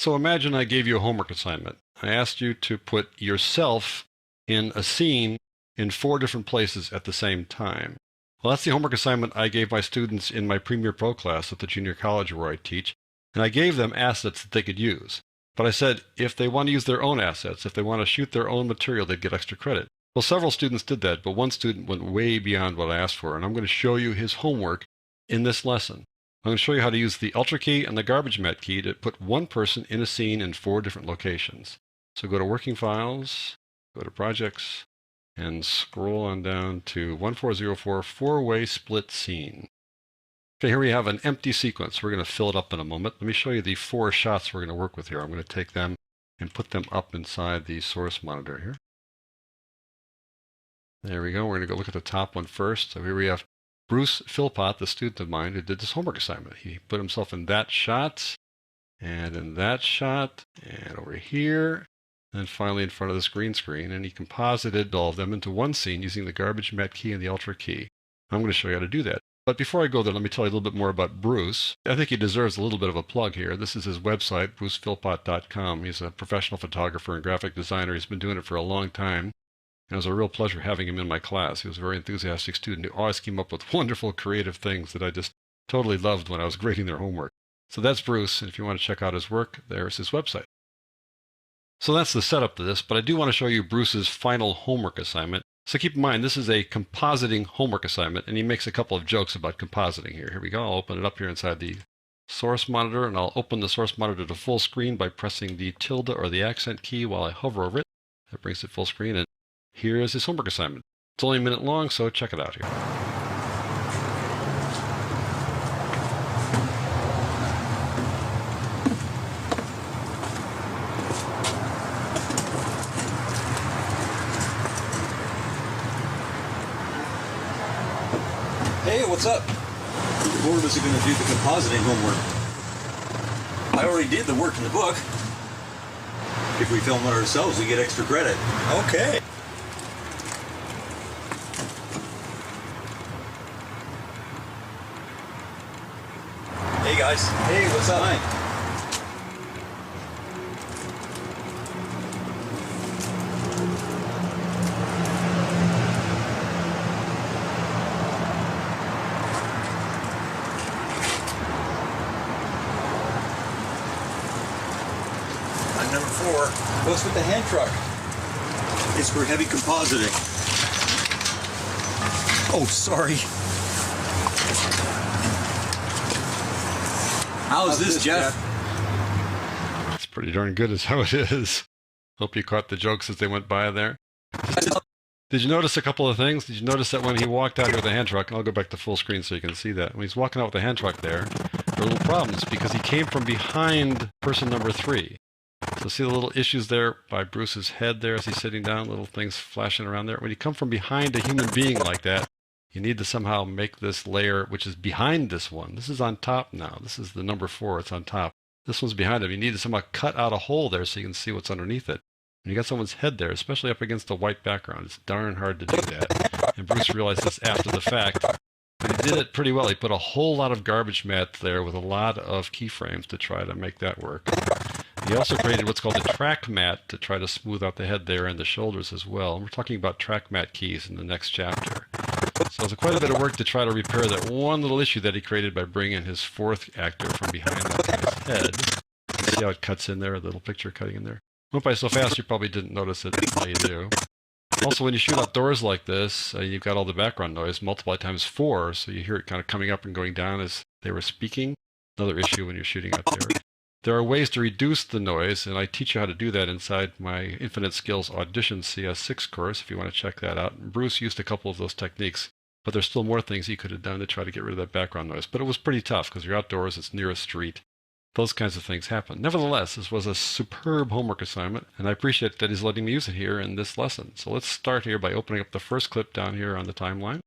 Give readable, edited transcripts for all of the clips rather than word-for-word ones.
So imagine I gave you a homework assignment. I asked you to put yourself in a scene in 4 different places at the same time. Well, that's the homework assignment I gave my students in my Premiere Pro class at the junior college where I teach, and I gave them assets that they could use. But I said if they want to use their own assets, if they want to shoot their own material, they'd get extra credit. Well, several students did that, but one student went way beyond what I asked for, and I'm going to show you his homework in this lesson. I'm going to show you how to use the Ultra key and the Garbage Matte key to put one person in a scene in 4 different locations. So go to Working Files, go to Projects, and scroll on down to 1404 4-way split scene. Okay, here we have an empty sequence. We're going to fill it up in a moment. Let me show you the 4 shots we're going to work with here. I'm going to take them and put them up inside the source monitor here. There we go. We're going to go look at the top one first. So here we have Bruce Philpott, the student of mine who did this homework assignment. He put himself in that shot, and in that shot, and over here, and finally in front of this green screen, and he composited all of them into one scene using the Garbage Matte key and the Ultra key. I'm going to show you how to do that. But before I go there, let me tell you a little bit more about Bruce. I think he deserves a little bit of a plug here. This is his website, brucephilpott.com. He's a professional photographer and graphic designer. He's been doing it for a long time. And it was a real pleasure having him in my class. He was a very enthusiastic student who always came up with wonderful creative things that I just totally loved when I was grading their homework. So that's Bruce, and if you want to check out his work, there's his website. So that's the setup to this, but I do want to show you Bruce's final homework assignment. So keep in mind, this is a compositing homework assignment, and he makes a couple of jokes about compositing here. Here we go. I'll open it up here inside the source monitor, and I'll open the source monitor to full screen by pressing the tilde or the accent key while I hover over it. That brings it full screen, and here is his homework assignment. It's only a minute long, so check it out here. Hey, what's up? The board was going to do the compositing homework. I already did the work in the book. If we film it ourselves, we get extra credit. Okay. Hey guys. Hey, what's up? Hi. Number 4. What's with the hand truck? It's for heavy compositing. Oh, sorry. How's this, Jeff? It's pretty darn good is how it is. Hope you caught the jokes as they went by there. Did you notice a couple of things? Did you notice that when he walked out here with the hand truck, and I'll go back to full screen so you can see that. When he's walking out with the hand truck there were little problems because he came from behind person number 3. So see the little issues there by Bruce's head there as he's sitting down, little things flashing around there. When you come from behind a human being like that, you need to somehow make this layer, which is behind this one. This is on top now. This is the number 4. It's on top. This one's behind him. You need to somehow cut out a hole there so you can see what's underneath it. When you got someone's head there, especially up against a white background, it's darn hard to do that. And Bruce realized this after the fact. But he did it pretty well. He put a whole lot of garbage matte there with a lot of keyframes to try to make that work. He also created what's called a track matte to try to smooth out the head there and the shoulders as well. And we're talking about track matte keys in the next chapter. So it's quite a bit of work to try to repair that one little issue that he created by bringing his 4th actor from behind that guy's head. See how it cuts in there, a little picture cutting in there. Went by so fast you probably didn't notice it. Now you do. Also, when you shoot outdoors like this, you've got all the background noise multiplied times 4, so you hear it kind of coming up and going down as they were speaking. Another issue when you're shooting out there. There are ways to reduce the noise, and I teach you how to do that inside my Infinite Skills Audition CS6 course, if you want to check that out. And Bruce used a couple of those techniques, but there's still more things he could have done to try to get rid of that background noise. But it was pretty tough, because you're outdoors, it's near a street. Those kinds of things happen. Nevertheless, this was a superb homework assignment, and I appreciate that he's letting me use it here in this lesson. So let's start here by opening up the first clip down here on the timeline.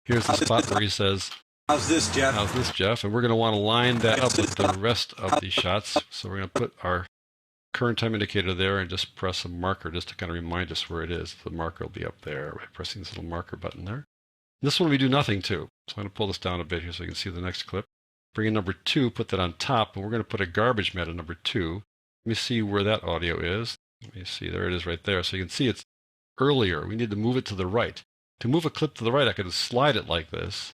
Here's the spot where he says, How's this, Jeff? How's this, Jeff? And we're going to want to line that up with the rest of the shots. So we're going to put our current time indicator there and just press a marker just to kind of remind us where it is. The marker will be up there by pressing this little marker button there. This one we do nothing to. So I'm going to pull this down a bit here so you can see the next clip. Bring in number 2, put that on top, and we're going to put a garbage mat on number 2. Let me see where that audio is. Let me see, there it is right there. So you can see it's earlier. We need to move it to the right. To move a clip to the right, I can slide it like this.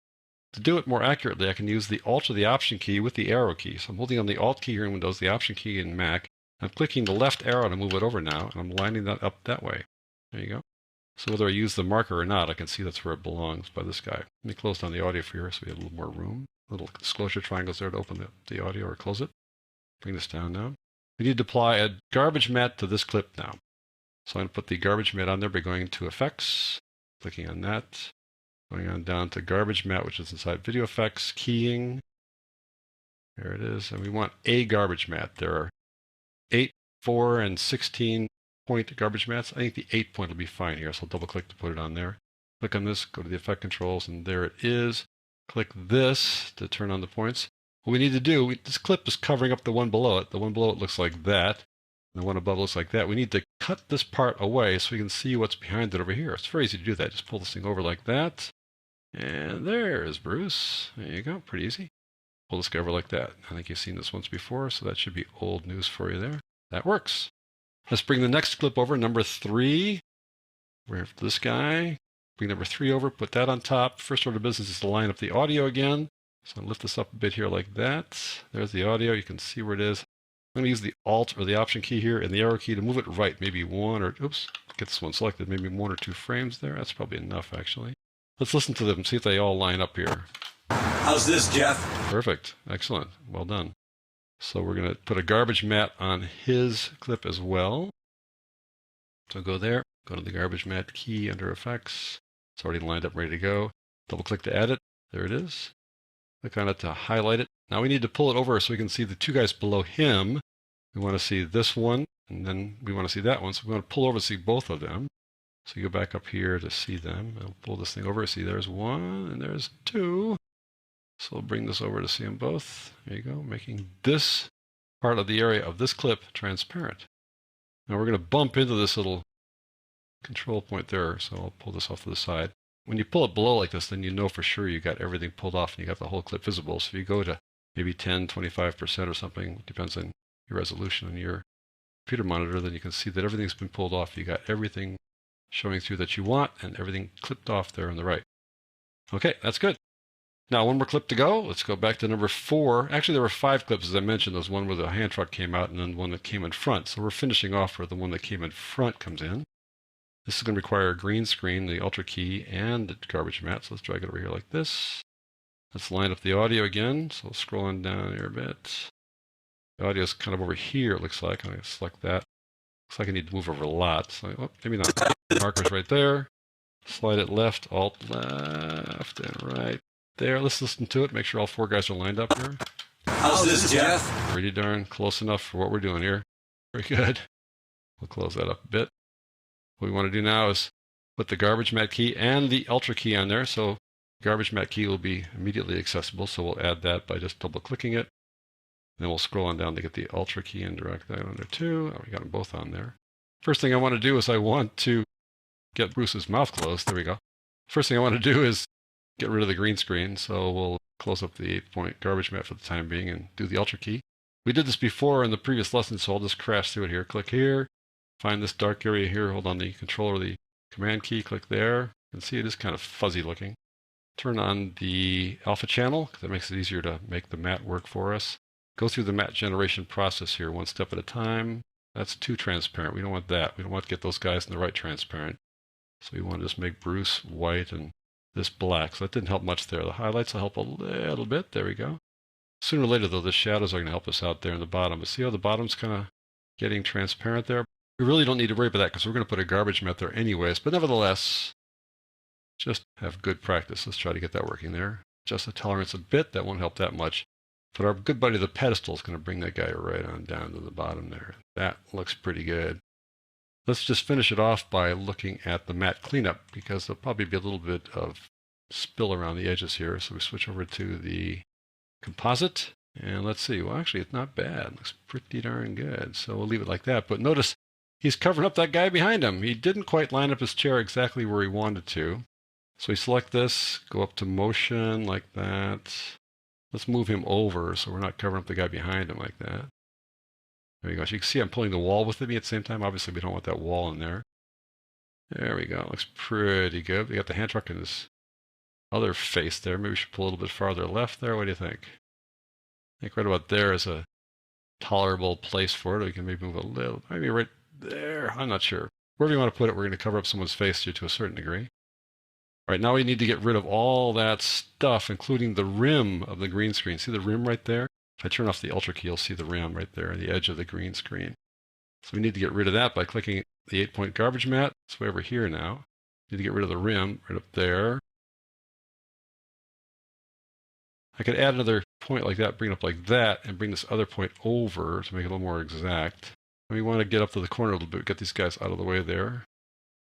To do it more accurately, I can use the Alt or the Option key with the arrow key. So I'm holding on the Alt key here in Windows, the Option key in Mac. I'm clicking the left arrow to move it over now, and I'm lining that up that way. There you go. So whether I use the marker or not, I can see that's where it belongs by this guy. Let me close down the audio for here so we have a little more room. Little disclosure triangles there to open the audio or close it. Bring this down now. We need to apply a garbage mat to this clip now. So I'm going to put the garbage mat on there by going to Effects, clicking on that, going on down to Garbage Mat, which is inside Video Effects, keying. There it is. And we want a garbage mat. There are 8, 4, and 16 point garbage mats. I think the 8 point will be fine here, so I'll double click to put it on there. Click on this, go to the effect controls, and there it is. Click this to turn on the points. What we need to do, this clip is covering up the one below it. The one below it looks like that. And the one above looks like that. We need to cut this part away so we can see what's behind it over here. It's very easy to do that. Just pull this thing over like that. And there's Bruce. There you go. Pretty easy. Pull this guy over like that. I think you've seen this once before, so that should be old news for you there. That works. Let's bring the next clip over, number 3. Where's this guy? Bring number 3 over, put that on top. First order of business is to line up the audio again. So I'll lift this up a bit here like that. There's the audio. You can see where it is. I'm going to use the Alt or the Option key here and the arrow key to move it right. Maybe 1 or, oops, get this one selected. Maybe 1 or 2 frames there. That's probably enough, actually. Let's listen to them and see if they all line up here. How's this, Jeff? Perfect. Excellent. Well done. So we're going to put a garbage mat on his clip as well. So go there, go to the garbage mat key under Effects. It's already lined up, ready to go. Double click to add it. There it is. Click on it to highlight it. Now we need to pull it over so we can see the 2 guys below him. We want to see this one, and then we want to see that one. So we want to pull over to see both of them. So you go back up here to see them. I'll pull this thing over. See, there's 1 and there's 2. So we'll bring this over to see them both. There you go, making this part of the area of this clip transparent. Now we're going to bump into this little control point there, so I'll pull this off to the side. When you pull it below like this, then you know for sure you got everything pulled off and you got the whole clip visible. So if you go to maybe 10, 25% or something, depends on your resolution on your computer monitor, then you can see that everything's been pulled off. You got everything showing through that you want and everything clipped off there on the right. Okay, that's good. Now, one more clip to go. Let's go back to number 4. Actually, there were 5 clips, as I mentioned. There was one where the hand truck came out and then one that came in front. So we're finishing off where the one that came in front comes in. This is going to require a green screen, the Alt key, and the garbage mat. So let's drag it over here like this. Let's line up the audio again. So scrolling down here a bit. The audio is kind of over here, it looks like. I'm going to select that. Looks like I need to move over a lot. So, oh, maybe not. Marker's right there. Slide it left, Alt left, and right. There, let's listen to it. Make sure all 4 guys are lined up here. How's this, Jeff? Pretty darn close enough for what we're doing here. Very good. We'll close that up a bit. What we want to do now is put the garbage mat key and the Alt key on there. So the garbage mat key will be immediately accessible. So we'll add that by just double clicking it. And then we'll scroll on down to get the Alt key and direct that on there too. Oh, we got them both on there. First thing I want to do is I want to get Bruce's mouth closed. There we go. First thing I want to do is get rid of the green screen, so we'll close up the 8-point garbage mat for the time being and do the Alt key. We did this before in the previous lesson, so I'll just crash through it here. Click here, find this dark area here, hold on the controller, the command key, click there. You can see it is kind of fuzzy looking. Turn on the alpha channel, because that makes it easier to make the mat work for us. Go through the mat generation process here, 1 step at a time. That's too transparent. We don't want that. We don't want to get those guys in the right transparent. So we want to just make Bruce white and this black. So that didn't help much there. The highlights will help a little bit. There we go. Sooner or later, though, the shadows are going to help us out there in the bottom. But see how the bottom's kind of getting transparent there? We really don't need to worry about that because we're going to put a garbage mat there anyways. But nevertheless, just have good practice. Let's try to get that working there. Adjust the tolerance a bit. That won't help that much. But our good buddy, the pedestal, is going to bring that guy right on down to the bottom there. That looks pretty good. Let's just finish it off by looking at the matte cleanup because there'll probably be a little bit of spill around the edges here. So we switch over to the composite and let's see. Well, actually, it's not bad. It looks pretty darn good. So we'll leave it like that. But notice he's covering up that guy behind him. He didn't quite line up his chair exactly where he wanted to. So we select this, go up to motion like that. Let's move him over so we're not covering up the guy behind him like that. There we go. So you can see I'm pulling the wall with me at the same time. Obviously, we don't want that wall in there. There we go. Looks pretty good. We got the hand truck in his other face there. Maybe we should pull a little bit farther left there. What do you think? I think right about there is a tolerable place for it. We can maybe move a little, maybe right there. I'm not sure. Wherever you want to put it, we're going to cover up someone's face here to a certain degree. All right, now we need to get rid of all that stuff, including the rim of the green screen. See the rim right there? If I turn off the Ultra key, you'll see the rim right there, the edge of the green screen. So we need to get rid of that by clicking the 8-point garbage mat. It's way over here now. Need to get rid of the rim right up there. I could add another point like that, bring it up like that, and bring this other point over to make it a little more exact. And we want to get up to the corner a little bit, get these guys out of the way there.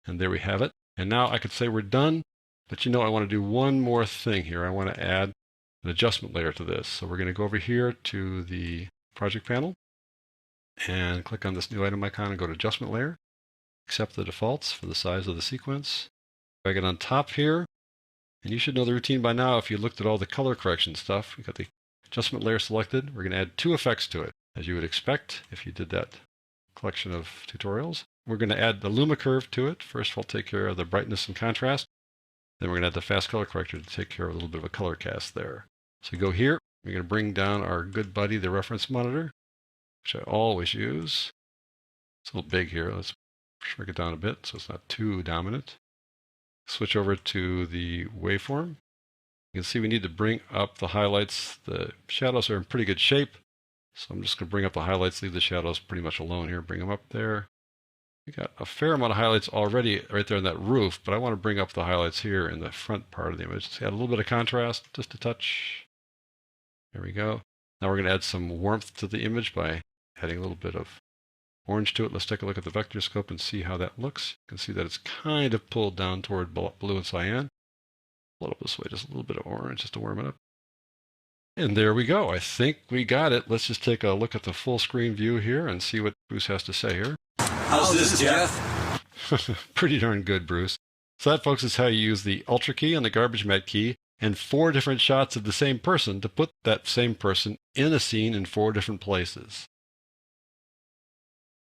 And there we have it. And now I could say we're done, but I want to do one more thing here. I want to add an adjustment layer to this. So we're going to go over here to the project panel and click on this new item icon and go to adjustment layer. Accept the defaults for the size of the sequence. Drag it on top here. And you should know the routine by now if you looked at all the color correction stuff. We've got the adjustment layer selected. We're going to add 2 effects to it, as you would expect if you did that collection of tutorials. We're going to add the Luma curve to it. First, we'll take care of the brightness and contrast. Then we're going to add the fast color corrector to take care of a little bit of a color cast there. So go here. We're going to bring down our good buddy, the reference monitor, which I always use. It's a little big here. Let's shrink it down a bit so it's not too dominant. Switch over to the waveform. You can see we need to bring up the highlights. The shadows are in pretty good shape. So I'm just going to bring up the highlights, leave the shadows pretty much alone here. Bring them up there. We got a fair amount of highlights already right there in that roof, but I want to bring up the highlights here in the front part of the image. Let's add a little bit of contrast, just a touch. There we go. Now we're going to add some warmth to the image by adding a little bit of orange to it. Let's take a look at the vector scope and see how that looks. You can see that it's kind of pulled down toward blue and cyan. Pull it up this way, just a little bit of orange just to warm it up. And there we go. I think we got it. Let's just take a look at the full screen view here and see what Bruce has to say here. How's this, Jeff? Pretty darn good, Bruce. So that, folks, is how you use the Ultra key and the garbage mat key and 4 different shots of the same person to put that same person in a scene in 4 different places.